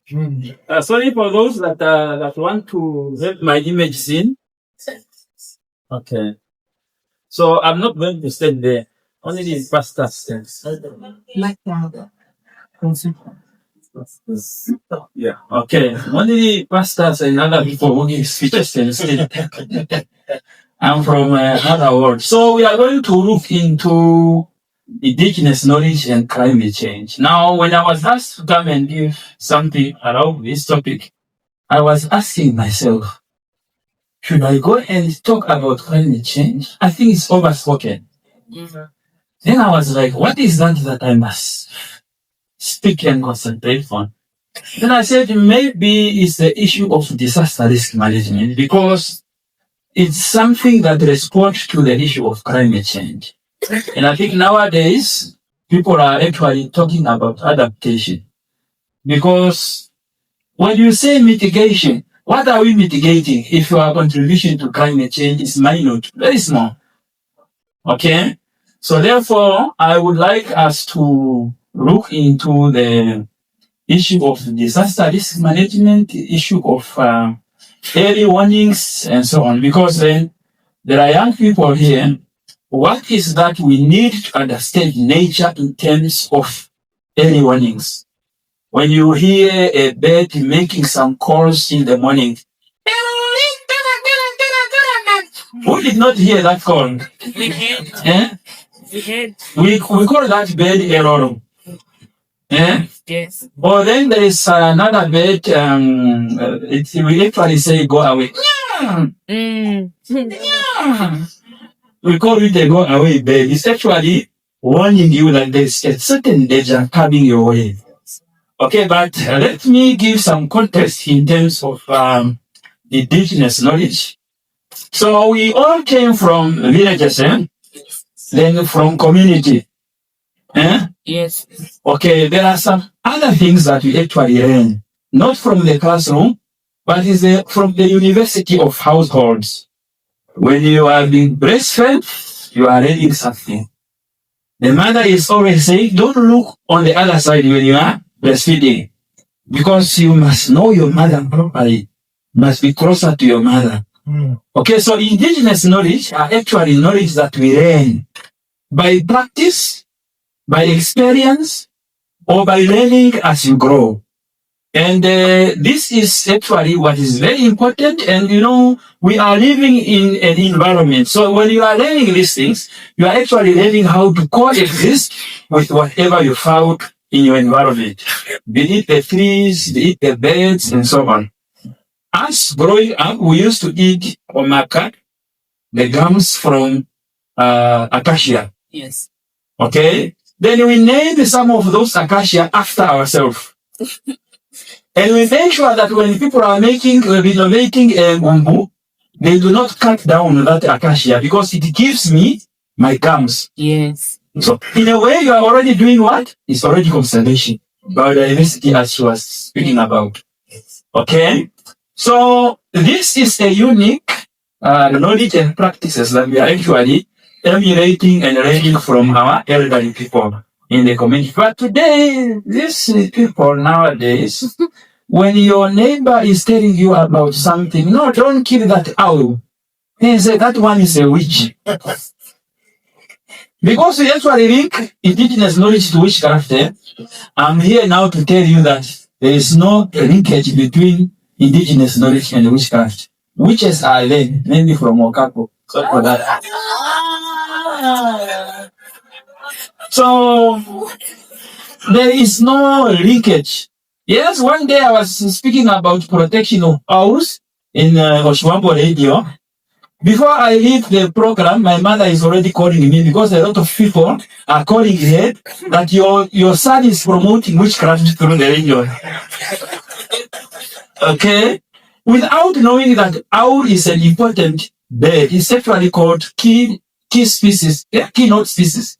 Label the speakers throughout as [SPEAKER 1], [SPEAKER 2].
[SPEAKER 1] Sorry for those that want to have my image seen. Okay. So I'm not going to stand there. Only the pastor stands. Yeah. Okay. Only the pastors and other people who give speeches can stand. I'm from another world. So we are going to look into indigenous knowledge and climate change. Now, when I was asked to come and give something around this topic, I was asking myself, should I go and talk about climate change? I think it's overspoken. Then I was like, what is that I must speak and concentrate on? Then I said, maybe it's the issue of disaster risk management because it's something that responds to the issue of climate change. And I think nowadays, people are actually talking about adaptation. Because when you say mitigation, what are we mitigating if our contribution to climate change is minor, very small? Okay? So therefore, I would like us to look into the issue of disaster risk management, issue of early warnings, and so on. Because then there are young people here. What is that we need to understand nature in terms of early warnings? When you hear a bird making some calls in the morning, who did not hear that call? We call that bird a roro. Yes. Or then there is another bird, we actually say go away. We call it a go away bird. It's actually warning you that there's a certain danger coming your way. Okay, but let me give some context in terms of indigenous knowledge. So we all came from villages, then from community. Yes. Okay, there are some other things that we actually learn, not from the classroom, but is from the university of households. When you are being breastfed, you are learning something. The mother is always saying, don't look on the other side when you are breastfeeding, because you must know your mother properly, must be closer to your mother. Okay, so indigenous knowledge are actually knowledge that we learn by practice, by experience, or by learning as you grow. And this is actually what is very important. And we are living in an environment. So when you are learning these things, you are actually learning how to coexist with whatever you found in your environment, be it the trees, be it the birds, and so on. Us growing up, we used to eat omaka, the gums from acacia. Yes. Okay? Then we named some of those acacia after ourselves. And we make sure that when people are renovating a bamboo, they do not cut down that acacia because it gives me my gums. Yes. So in a way, you are already doing what? It's already conservation. Biodiversity, as she was speaking about. Okay? So this is a unique knowledge and practices that we are actually emulating and learning from our elderly people in the community. But today, these people nowadays, when your neighbor is telling you about something, no, don't kill that owl. They say that one is a witch. Because we actually link indigenous knowledge to witchcraft, I'm here now to tell you that there is no linkage between indigenous knowledge and witchcraft. Witches are learned, mainly from Wakapo. Sorry for that. So, there is no linkage. Yes, one day I was speaking about protection of owls in Oshwambo radio. Before I leave the program, my mother is already calling me because a lot of people are calling her that your son is promoting witchcraft through the radio. Okay? Without knowing that owl is an important bird, it's actually called keynote species.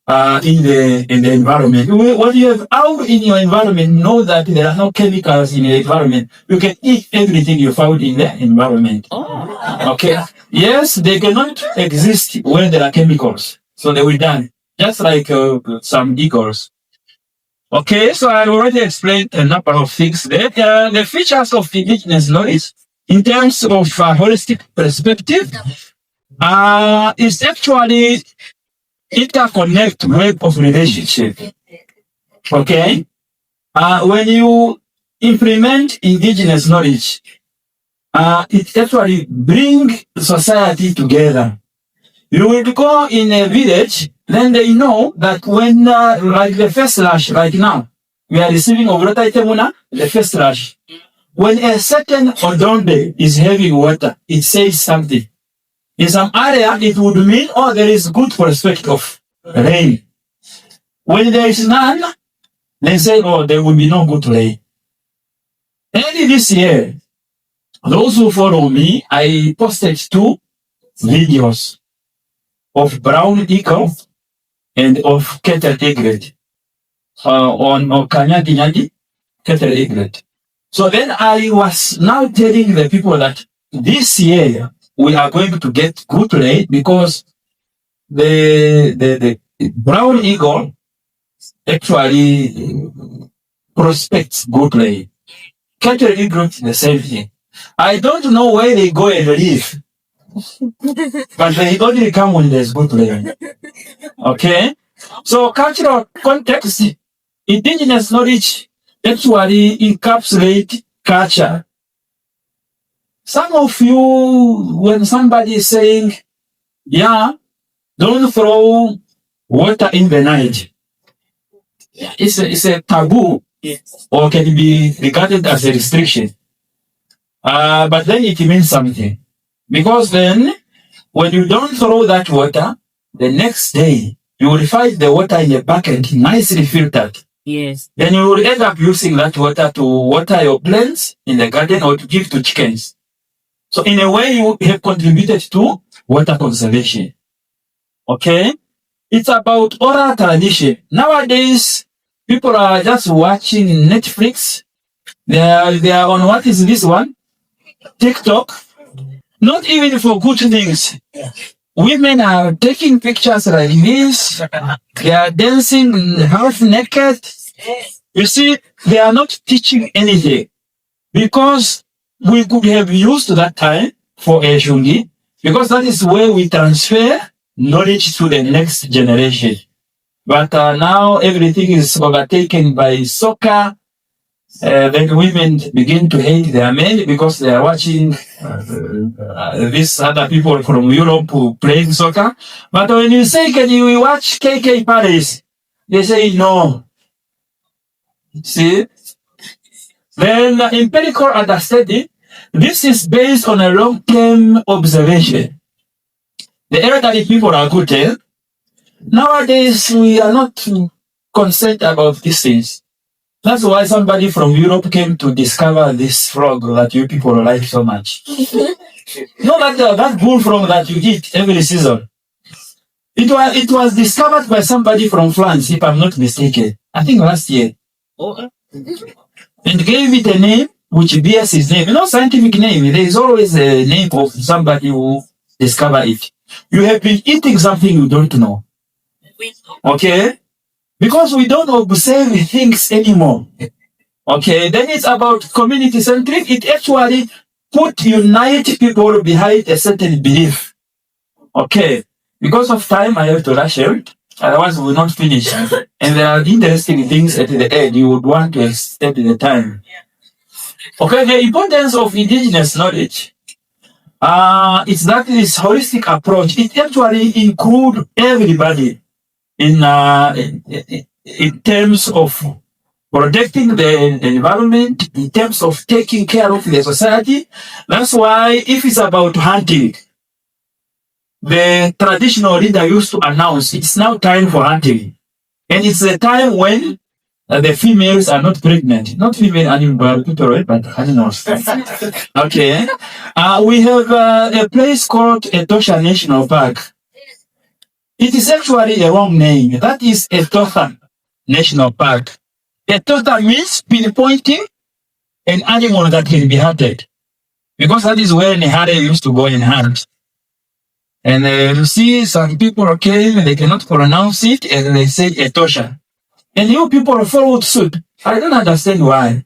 [SPEAKER 1] In the environment. When you have owl in your environment, know that there are no chemicals in the environment. You can eat everything you found in the environment. Okay. Yes, they cannot exist where there are chemicals. So they will die. Just like some eagles. Okay, so I already explained a number of things there. The features of indigenous knowledge in terms of holistic perspective is actually interconnect web of relationship. Okay? When you implement indigenous knowledge, it actually bring society together. You will go in a village, then they know that when, like the first rush right now, we are receiving Obrota Itemuna, the first rush. When a certain Odombe is having water, it says something. In some area, it would mean, oh, there is good prospect of rain. When there is none, they say, oh, there will be no good rain. Early this year, those who follow me, I posted 2 videos of brown eagle and of cattle egret on Kanyadi cattle egret. So then I was now telling the people that this year we are going to get good rain because the brown eagle actually prospects good rain. Cattle egret, the same thing. I don't know where they go and live, but they only come when there's good rain. Okay? So cultural context, indigenous knowledge actually encapsulate culture. Some of you, when somebody is saying, yeah, don't throw water in the Nile, it's a taboo or can be regarded as a restriction. But then it means something. Because then, when you don't throw that water, the next day, you will find the water in a bucket nicely filtered.
[SPEAKER 2] Yes.
[SPEAKER 1] Then you will end up using that water to water your plants in the garden or to give to chickens. So in a way, you have contributed to water conservation. Okay? It's about oral tradition. Nowadays, people are just watching Netflix. They are on, what is this one? TikTok. Not even for good things. Women are taking pictures like this. They are dancing half naked. You see, they are not teaching anything. Because we could have used that time for a shungi, because that is where we transfer knowledge to the next generation. But now everything is overtaken by soccer. Then women begin to hate their men because they are watching these other people from Europe who playing soccer. But when you say, can you watch KK Paris? They say no. See? Then empirical understanding, this is based on a long-term observation. The elderly people are good at. Nowadays, we are not concerned about these things. That's why somebody from Europe came to discover this frog that you people like so much. No, that bullfrog that you eat every season. It was discovered by somebody from France, if I'm not mistaken. I think last year. And gave it a name which bears his name. You know, scientific name. There is always a name of somebody who discovered it. You have been eating something you don't know. Okay? Because we don't observe things anymore. Okay, then it's about community centric. It actually unite people behind a certain belief. Okay, because of time, I have to rush out. Otherwise, we will not finish. And there are interesting things at the end. You would want to extend the time. Okay, the importance of indigenous knowledge. It's that this holistic approach. It actually includes everybody in terms of protecting the environment, in terms of taking care of the society. That's why if it's about hunting, the traditional leader used to announce it's now time for hunting. And it's a time when the females are not pregnant. Not female animal people, but animals. Okay. We have a place called Etosha National Park. It is actually a wrong name. That is Etosha National Park. Etosha means pinpointing an animal that can be hunted. Because that is where Nehare used to go and hunt. And you see some people came and they cannot pronounce it and they say Etosha. And you people followed suit. I don't understand why.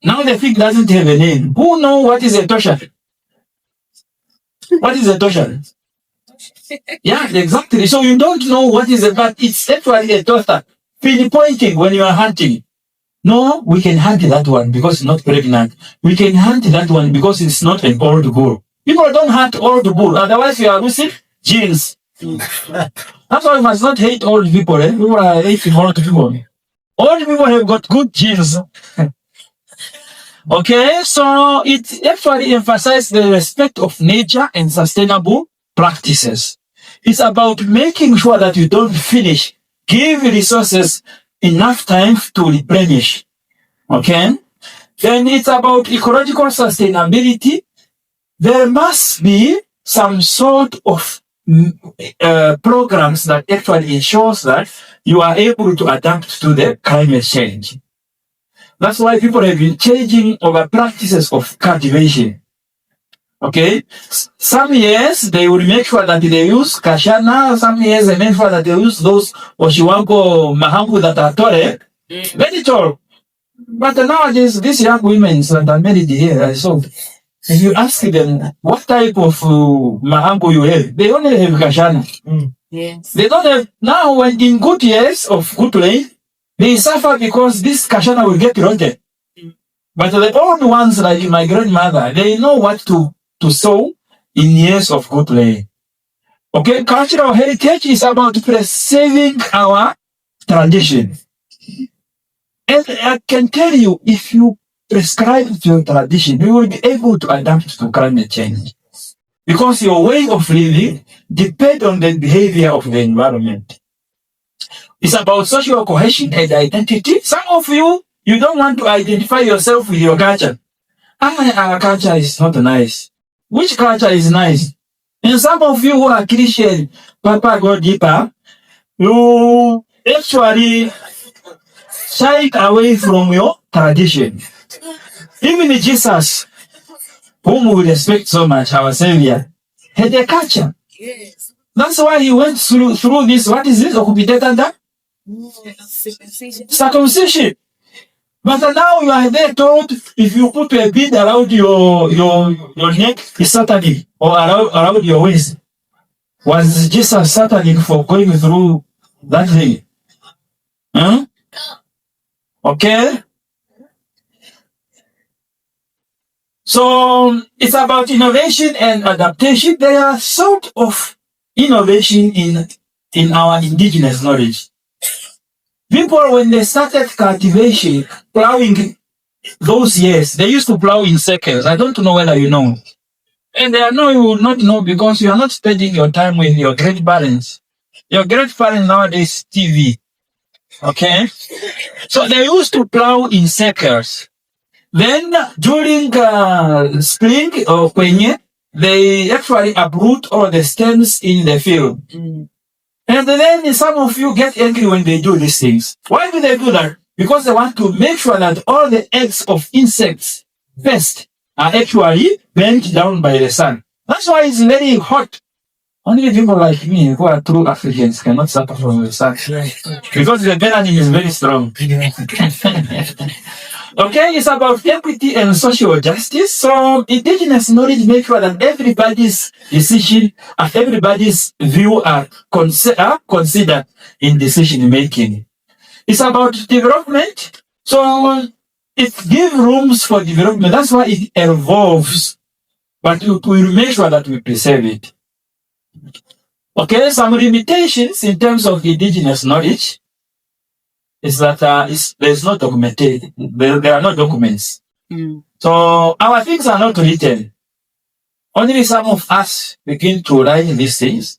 [SPEAKER 1] Now the fig doesn't have a name. Who know what is a tosha? What is a tosha? Yeah, exactly. So you don't know what is a, but it's actually a tosha. Pinpointing when you are hunting. No, we can hunt that one because it's not pregnant. We can hunt that one because it's not an old bull. People don't hunt old bull. Otherwise, you are losing genes. That's why you must not hate old people. People are hating old people. Old people have got good genes. Okay, so it actually emphasizes the respect of nature and sustainable practices. It's about making sure that you don't finish. Give resources enough time to replenish. Okay? Then it's about ecological sustainability. There must be some sort of programs that actually ensures that you are able to adapt to the climate change. That's why people have been changing over practices of cultivation. Okay? Some years they will make sure that they use kashana. Some years they make sure that they use those oshiwango mahambu that are tall. Very tall. But nowadays, these young women that are married here, so if you ask them what type of mahambu you have, they only have kashana. Yes. They don't have, now when in good years of good rain, they suffer because this kashana will get rotten. But the old ones, like my grandmother, they know what to sow in years of good rain. Okay, cultural heritage is about preserving our tradition. And I can tell you, if you prescribe to your tradition, you will be able to adapt to climate change. Because your way of living depends on the behavior of the environment. It's about social cohesion and identity. Some of you don't want to identify yourself with your culture. Our culture is not nice. Which culture is nice? And some of you who are Christian, Papa go deeper, you actually shy away from your tradition. Even Jesus, whom we respect so much, our Savior, had a culture. Yes. That's why he went through this. What is this? Circumcision. But now you are there told if you put a bead around your neck, it's satanic, or around your waist. Was Jesus satanic for going through that thing? Huh? Okay. So it's about innovation and adaptation. There are sort of innovation in our indigenous knowledge. People, when they started cultivation, plowing those years, they used to plow in circles. I don't know whether you know. And I know you will not know because you are not spending your time with your grandparents. Your grandparents nowadays TV. Okay? So they used to plow in circles. Then during spring or kwenye, they actually uproot all the stems in the field. And then some of you get angry when they do these things. Why do they do that? Because they want to make sure that all the eggs of insects first are actually burnt down by the sun. That's why it's very hot. Only people like me who are true Africans cannot suffer from the sun. Because the melanin is very strong. Okay, it's about equity and social justice. So indigenous knowledge makes sure that everybody's decision and everybody's view are considered in decision making. It's about development. So it gives rooms for development. That's why it evolves. But we will make sure that we preserve it. Okay, some limitations in terms of indigenous knowledge is that there's no documented. There are no documents. So our things are not written. Only some of us begin to write these things.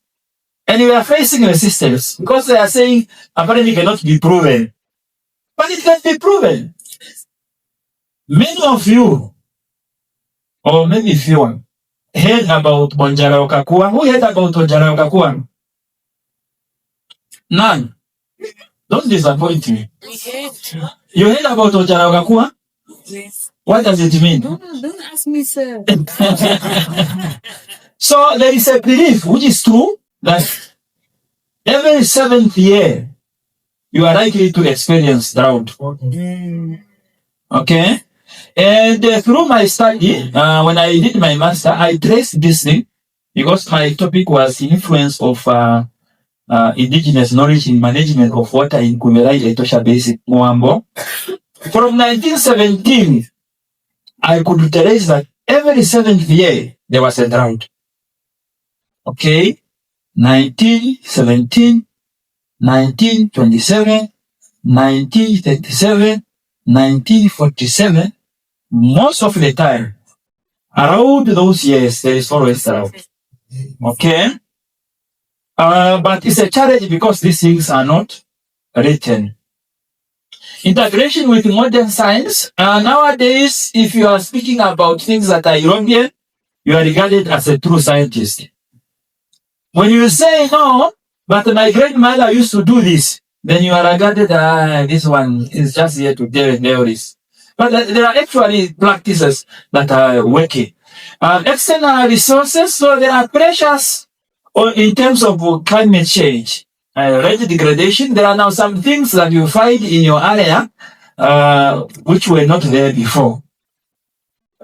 [SPEAKER 1] And we are facing resistance because they are saying apparently it cannot be proven. But it can be proven. Many of you, or maybe few, heard about Wakapinya. Who heard about Wakapinya? None. Don't disappoint me. You heard about Wakapinya? Yes. What does it mean? Don't ask me, sir. So there is a belief, which is true, that every 7th year, you are likely to experience drought. Okay? And through my study, when I did my master, I traced this thing because my topic was the influence of indigenous knowledge in management of water in Kumerai Etosha Basin, Moambo. From 1917, I could trace that every 7th year there was a drought. Okay? 1917, 1927, 1937, 1947, most of the time, around those years, there is always drought. Okay? But it's a challenge because these things are not written. Integration with modern science. Nowadays, if you are speaking about things that are European, you are regarded as a true scientist. When you say no, but my grandmother used to do this, then you are regarded, this one is just here to tell theories. But there are actually practices that are working. External resources, so there are pressures in terms of climate change, rate degradation. There are now some things that you find in your area which were not there before.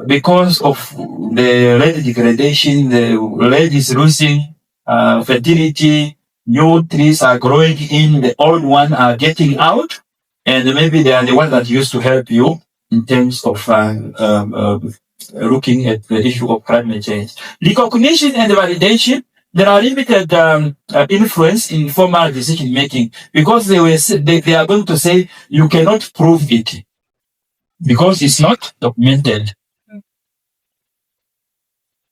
[SPEAKER 1] Because of the rate degradation, the land is losing fertility, new trees are growing in, the old ones are getting out, and maybe they are the ones that used to help you in terms of looking at the issue of climate change. Recognition and validation, there are limited influence in formal decision making because they are going to say you cannot prove it because it's not documented.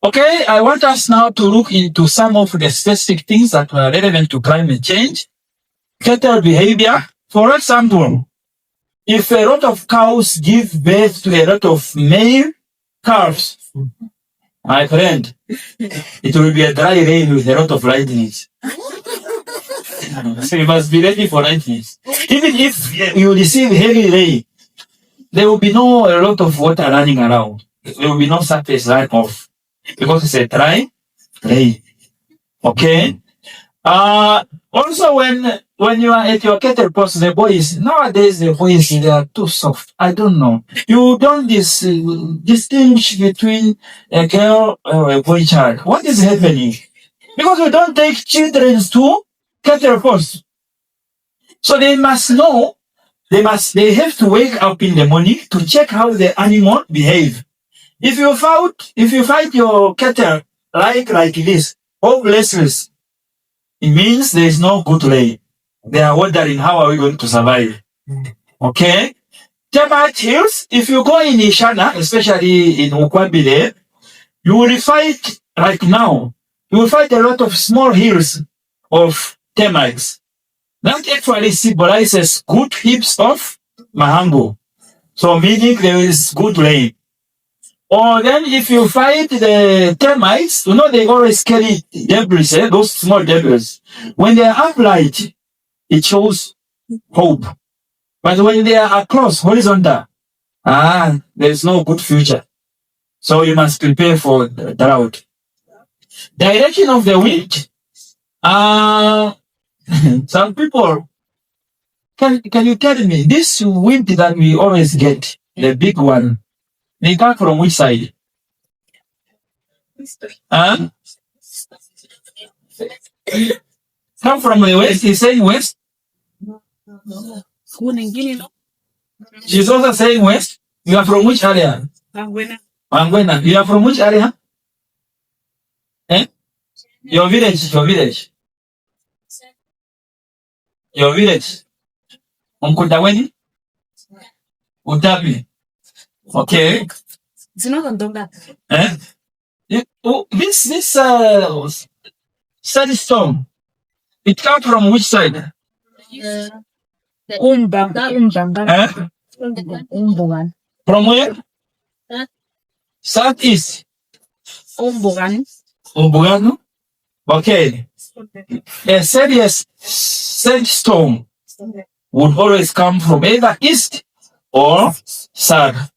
[SPEAKER 1] Okay, I want us now to look into some of the specific things that are relevant to climate change. Cattle behavior. For example, if a lot of cows give birth to a lot of male calves, my friend, it will be a dry rain with a lot of lightnings. So you must be ready for lightnings. Even if you receive heavy rain, there will be a lot of water running around. There will be no surface runoff because it's a dry rain. Okay? Also, when you are at your cattle post, the boys, nowadays the boys, they are too soft. I don't know. You don't distinguish between a girl or a boy child. What is happening? Because we don't take children to cattle post. So they must know, they have to wake up in the morning to check how the animal behave. If you find your cattle like this, all restless, it means there is no good lay. They are wondering how are we going to survive. Okay? Termite hills, if you go in Ishana, especially in Ukwambile, you will find, like now, you will find a lot of small hills of termites. That actually symbolizes good heaps of mahango. So meaning there is good rain. Or then if you find the termites, they always carry debris, those small debris. When they are upright, it shows hope. But when they are across, horizontal, there is no good future. So you must prepare for the drought. Direction of the wind. Some people, can you tell me, this wind that we always get, the big one, they come from which side? Come from the west? He's saying west? She's also saying west? You are from which area? Angwena. You are from which area? Your village. Your village. Mkutaweni? Utapi. Okay. This sandstorm, it comes from which side? From where? Southeast. Umbugano? Okay. A serious sandstorm would always come from either east or south.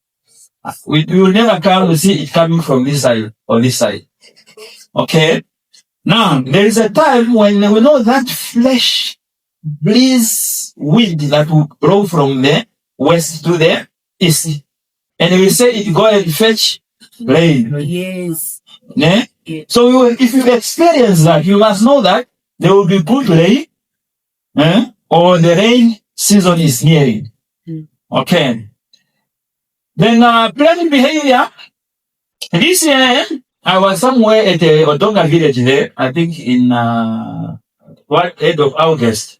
[SPEAKER 1] We will never come to see it coming from this side or this side. Okay? Now, there is a time when we know that flesh breeze wind that will blow from the west to the east. And we say it go and fetch rain.
[SPEAKER 2] Yes.
[SPEAKER 1] Ne?
[SPEAKER 2] Yes.
[SPEAKER 1] So if you experience that, you must know that there will be good rain, or the rain season is nearing. Okay. Then planning behavior. This year, I was somewhere at the Ondangwa village there, I think in end of August.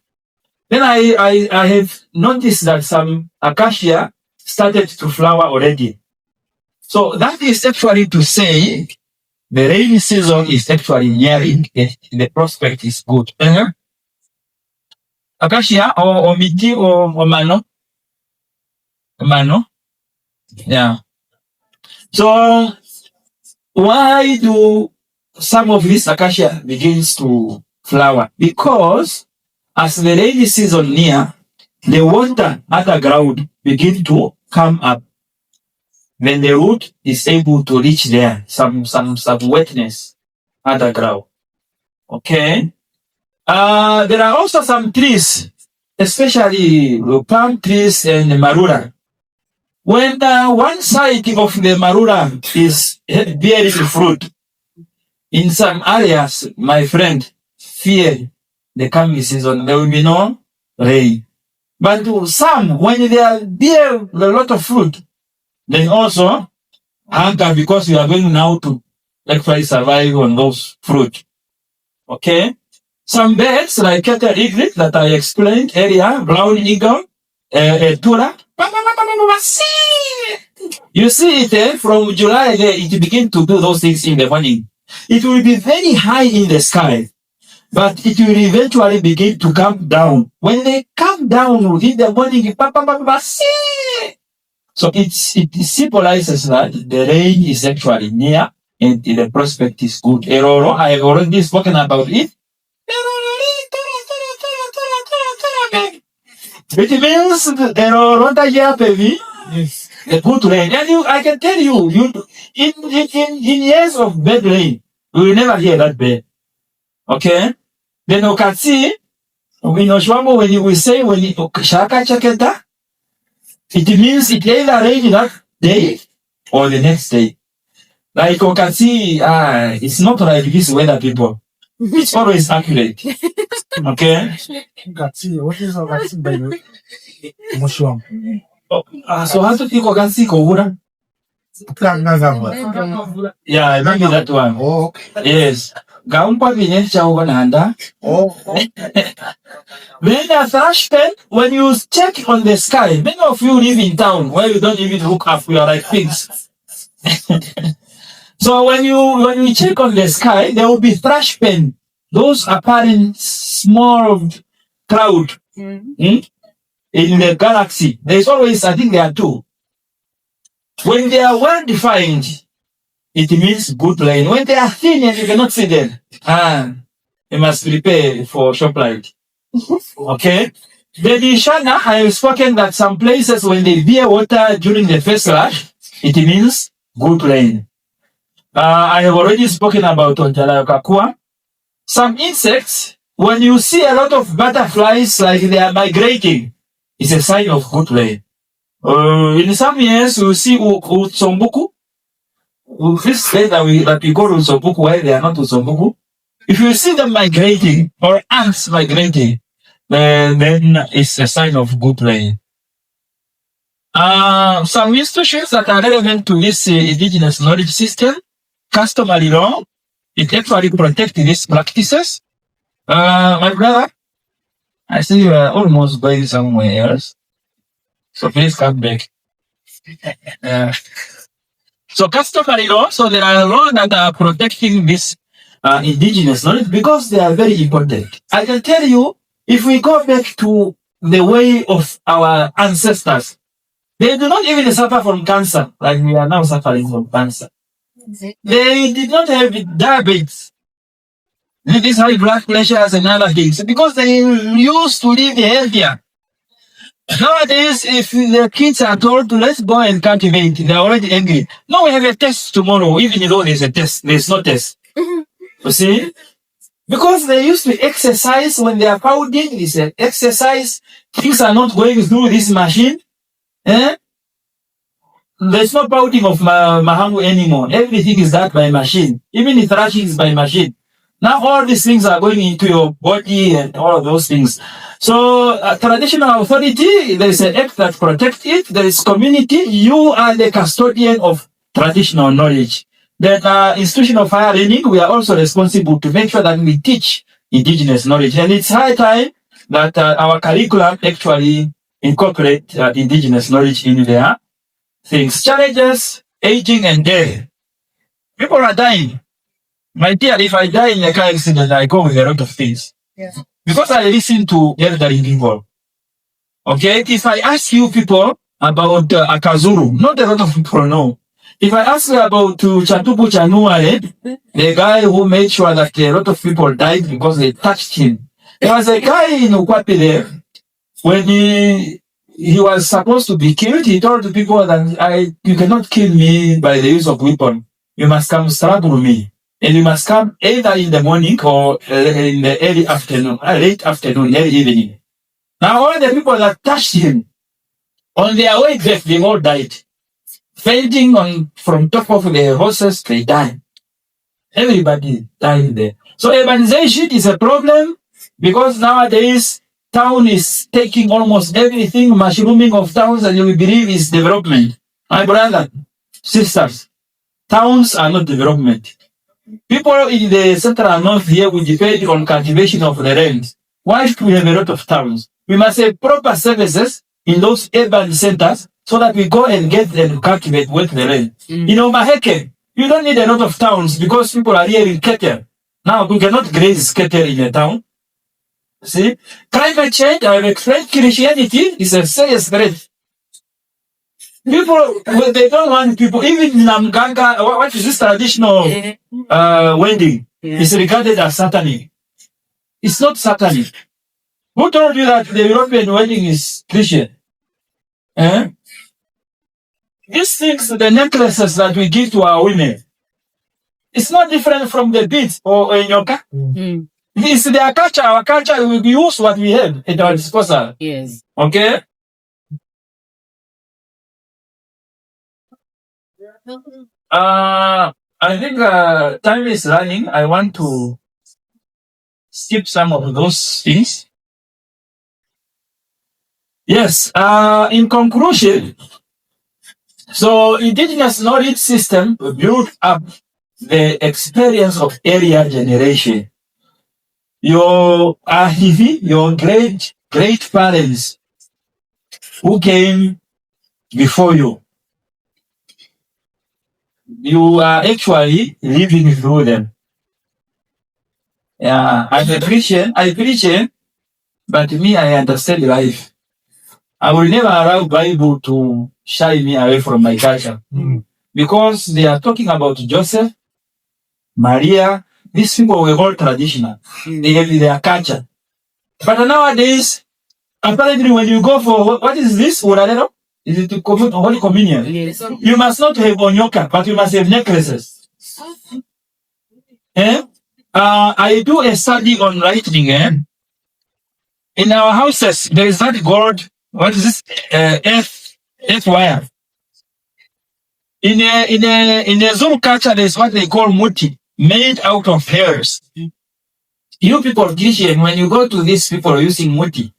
[SPEAKER 1] Then I have noticed that some acacia started to flower already. So that is actually to say the rainy season is actually nearing and the prospect is good. Acacia or miti or mano. Mano. Yeah. So why do some of this acacia begins to flower? Because as the rainy season near, the water underground begin to come up. Then the root is able to reach there, some wetness underground. Okay. There are also some trees, especially palm trees and marula. When one side of the marula is bearing fruit, in some areas, my friend, fear the coming season, there will be no rain. But to some, when they are bear a lot of fruit, then also hunger because you are going now to actually survive on those fruit. Okay? Some birds like kettle eaglet that I explained earlier, brown eagle, tura. You see it from July, it begin to do those things in the morning. It will be very high in the sky, but it will eventually begin to come down. When they come down in the morning, so it symbolizes that the rain is actually near and the prospect is good. Eroro, I have already spoken about it. It means yes, the good rain. And I can tell you, in years of bad rain, we will never hear that bad. Okay? Then you can see, in Oshwamo, when you will say, when it shaka chaketa, it means it either rain that day or the next day. Like you can see, it's not like this weather, people. It's always accurate. Okay?
[SPEAKER 3] What is Gatsi by the Mushroom?
[SPEAKER 1] So how to think Gatsi Kovura? Yeah, maybe that one.
[SPEAKER 3] Oh, okay.
[SPEAKER 1] Yes. Gaumpa Vine Chawananda.
[SPEAKER 3] Oh,
[SPEAKER 1] Then a thrush pen, when you check on the sky, many of you live in town where you don't even look up, you are like pigs. So when you check on the sky, there will be thrush pen. Those apparent small cloud in the galaxy. There is always, I think there are two. When they are well defined, it means good rain. When they are thin and you cannot see them, you must prepare for shop light. Okay? Then in Shana, I have spoken that some places when they bear water during the first rush, it means good rain. I have already spoken about Ondangwa. Some insects, when you see a lot of butterflies like they are migrating, it's a sign of good rain. In some years, you see Utsombuku. This place that we call Utsombuku, why they are not Utsombuku. If you see them migrating, or ants migrating, then it's a sign of good rain. Some institutions that are relevant to this indigenous knowledge system, customary law, it actually protects these practices. My brother, I see you are almost going somewhere else. So please come back. So customary law, so there are laws that are protecting this indigenous knowledge because they are very important. I can tell you, if we go back to the way of our ancestors, they do not even suffer from cancer like we are now suffering from cancer. They did not have diabetes, this high blood pressures and other things because they used to live healthier. Nowadays, if the kids are told to let's go and cultivate, they're already angry. No, we have a test tomorrow, even though there's a test, there's no test. You see? Because they used to exercise when they are pounding. They say exercise. Things are not going through this machine. Eh? There's no pounding of mahangu anymore. Everything is done by machine. Even the thrashing is by machine. Now all these things are going into your body and all of those things. So traditional authority, there is an act that protects it. There is community. You are the custodian of traditional knowledge. Then institution of higher learning, we are also responsible to make sure that we teach indigenous knowledge. And it's high time that our curriculum actually incorporate indigenous knowledge in there. Things, challenges, aging and death. People are dying. My dear, if I die in a car accident, I go with a lot of things. Yeah. Because I listen to elderly people. Okay? If I ask you people about Akazuru, not a lot of people know. If I ask you about Chatupu Chanuale, the guy who made sure that a lot of people died because they touched him. There was a guy in Wakapinya there, when he was supposed to be killed, he told the people that you cannot kill me by the use of weapon. You must come strangle me. And you must come either in the morning or in the early afternoon, late afternoon, early evening. Now all the people that touched him, on their way back, they all died. Fainting from top of the horses, they died. Everybody died there. So urbanization is a problem because nowadays town is taking almost everything, mushrooming of towns, and you will believe is development. My brother, sisters, towns are not development. People in the central north here will depend on cultivation of the land. Why should we have a lot of towns? We must have proper services in those urban centers so that we go and get them to cultivate with the land. You know, Maheke, you don't need a lot of towns because people are rearing cattle. Now, we cannot graze cattle in a town. See? Climate change, I have explained, Christianity is a serious threat. People, they don't want people, even in Namganga, what is this traditional wedding? It's regarded as satanic. It's not satanic. Who told you that the European wedding is Christian? Eh? These things, the necklaces that we give to our women, it's not different from the beads or nyoka. It's their culture. Our culture, we use what we have at our disposal.
[SPEAKER 2] Yes.
[SPEAKER 1] Okay? I think time is running. I want to skip some of those things. Yes. In conclusion, so indigenous knowledge system built up the experience of area generation. Your ahivi, your great parents who came before you, you are actually living through them. Yeah, I'm a Christian, but me, I understand life. I will never allow Bible to shy me away from my culture. Because they are talking about Joseph, Maria, these people were all traditional. They have their culture. But nowadays, apparently when you go for, what is this? Urarero? Is it to Holy Communion?
[SPEAKER 2] Yes.
[SPEAKER 1] You must not have onyoka, but you must have necklaces. I do a study on lightning. In our houses, there is that gold, what is this? Earth wire. In a Zulu culture, there's what they call muti, made out of hairs. You people, Christian, when you go to these people using muti,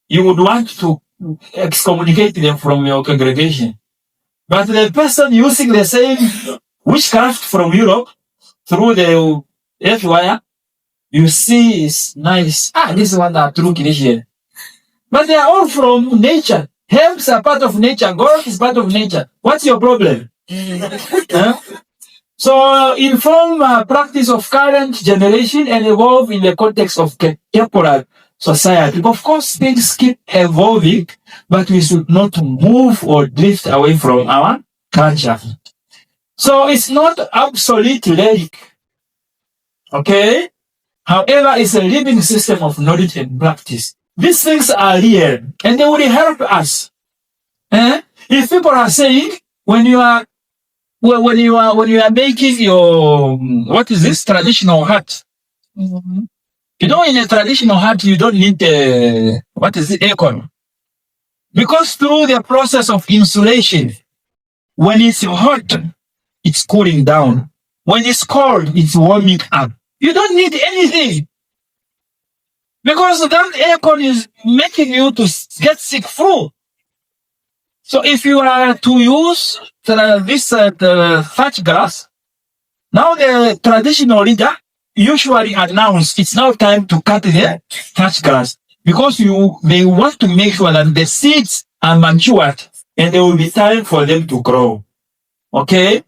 [SPEAKER 1] you would want to excommunicate them from your congregation. But the person using the same witchcraft from Europe through the earth wire, you see is nice. This is one that true Christian. But they are all from nature. Herbs are part of nature. God is part of nature. What's your problem? So inform practice of current generation and evolve in the context of contemporary society. Of course, things keep evolving, but we should not move or drift away from our culture. So it's not obsolete relic. Okay? However, it's a living system of knowledge and practice. These things are real, and they will help us. If people are saying, when you are making your, what is this, traditional hat, In a traditional hut, you don't need aircon. Because through the process of insulation, when it's hot, it's cooling down. When it's cold, it's warming up. You don't need anything. Because that aircon is making you to get sick through. So if you are to use this thatch grass, now the traditional leader usually announce it's now time to cut the thatch grass because they want to make sure that the seeds are matured and there will be time for them to grow. Okay?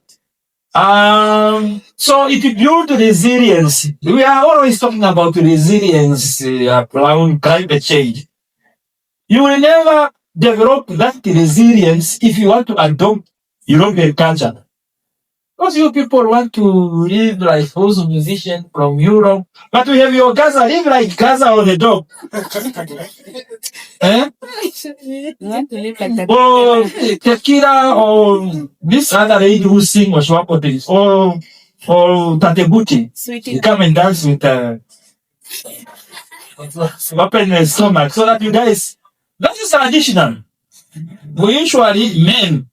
[SPEAKER 1] So it builds resilience. We are always talking about resilience around climate change. You will never develop that resilience if you want to adopt European culture. Because you people want to live like those musicians from Europe, but we have your Gaza, live like Gaza or the dog.
[SPEAKER 2] You want to live like that.
[SPEAKER 1] Or Tequila or this other lady who sing Oshwapo things. Or Tatebuti.
[SPEAKER 2] Sweetie.
[SPEAKER 1] You come and dance with open the stomach so that you guys, that is traditional. We usually, men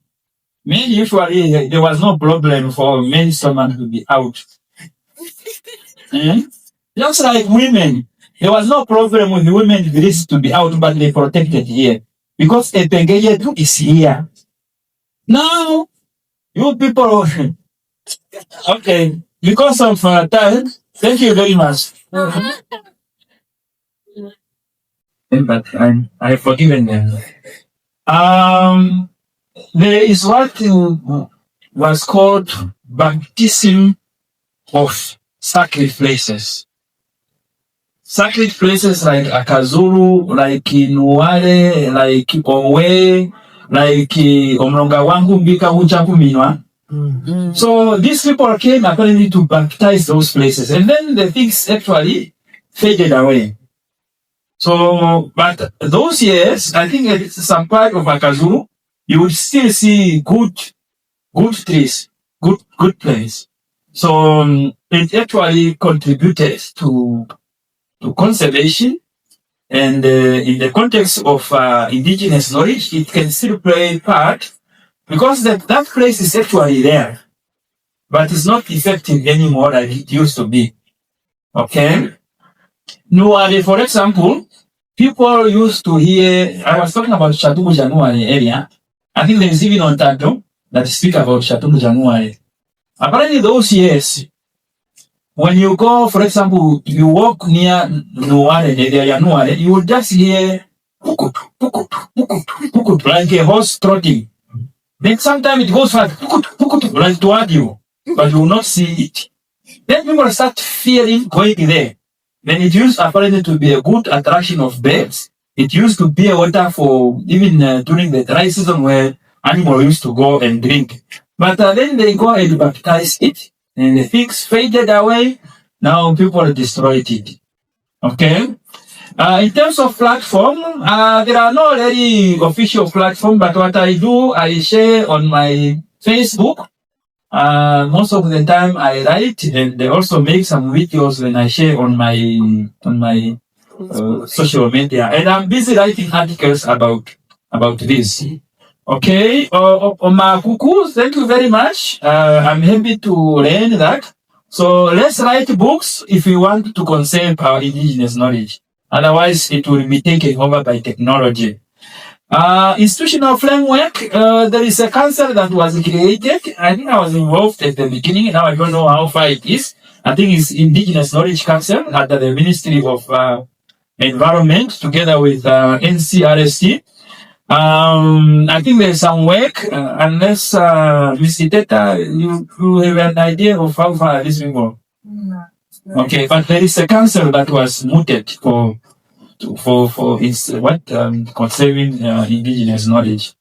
[SPEAKER 1] usually, there was no problem for men's stomach to be out. Just like women, there was no problem with the women's breasts to be out, but they protected here. Because Epengeyedu is here. Now, you people, okay, because of time, thank you very much. But I've forgiven them. There is what was called baptism of sacred places. Sacred places like Akazulu, like Nuare, like Owe, like Omronga Wangu Mbika Uchapu Minwa. So these people came apparently to baptize those places. And then the things actually faded away. So, but those years, I think it's some part of Akazulu, you will still see good trees, good place. So it actually contributed to conservation, and in the context of indigenous knowledge, it can still play a part because that place is actually there, but it's not effective anymore like it used to be. Okay, NaYoRE, for example, people used to hear. I was talking about Shatumbu NaYoRE area. I think there is even on Tato that speak about Shatumbu NaYoRE. Apparently, those years, when you go, for example, you walk near NaYoRE, the area NaYoRE, you will just hear pukut, pukut, pukut, pukut, like a horse trotting. Then sometimes it goes fast, pukut, pukut, like toward you, but you will not see it. Then people start fearing going there. Then it used apparently to be a good attraction of birds. It used to be a water for even during the dry season where animals used to go and drink. But then they go and baptize it, and the things faded away. Now people destroyed it. Okay? In terms of platform, there are no really official platform, but what I do, I share on my Facebook. Most of the time I write, and they also make some videos when I share on my social media. And I'm busy writing articles about this. Okay, Omakuku, thank you very much. I'm happy to learn that. So let's write books if we want to conserve our indigenous knowledge. Otherwise, it will be taken over by technology. Institutional framework, there is a council that was created. I think I was involved at the beginning. Now I don't know how far it is. I think it's Indigenous Knowledge Council under the Ministry of Environment together with NCRST. I think there's some work, unless Mr. Teta, you have an idea of how far this will go.
[SPEAKER 2] No.
[SPEAKER 1] Okay, but there is a council that was mooted for conserving indigenous knowledge.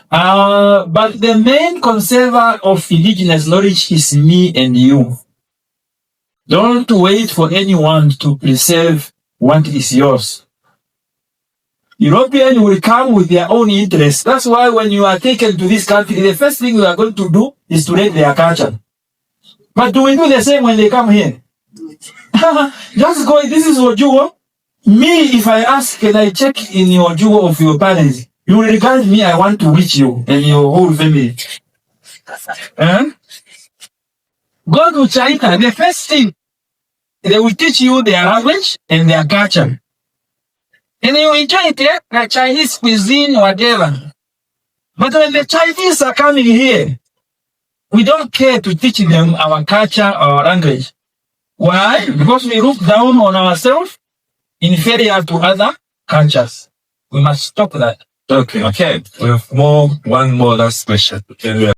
[SPEAKER 1] But the main conserver of indigenous knowledge is me and you. Don't wait for anyone to preserve what is yours. Europeans will come with their own interests. That's why when you are taken to this country, the first thing you are going to do is to read their culture. But do we do the same when they come here? Just go, this is Ojuo. Me, if I ask, can I check in your Ojuo of your parents? You will regard me, I want to reach you and your whole family. Go to China, the first thing, they will teach you their language and their culture. And you enjoy it, like Chinese cuisine, whatever. But when the Chinese are coming here, we don't care to teach them our culture or language. Why? Because we look down on ourselves, inferior to other cultures. We must stop that.
[SPEAKER 4] Okay. We have one more last question.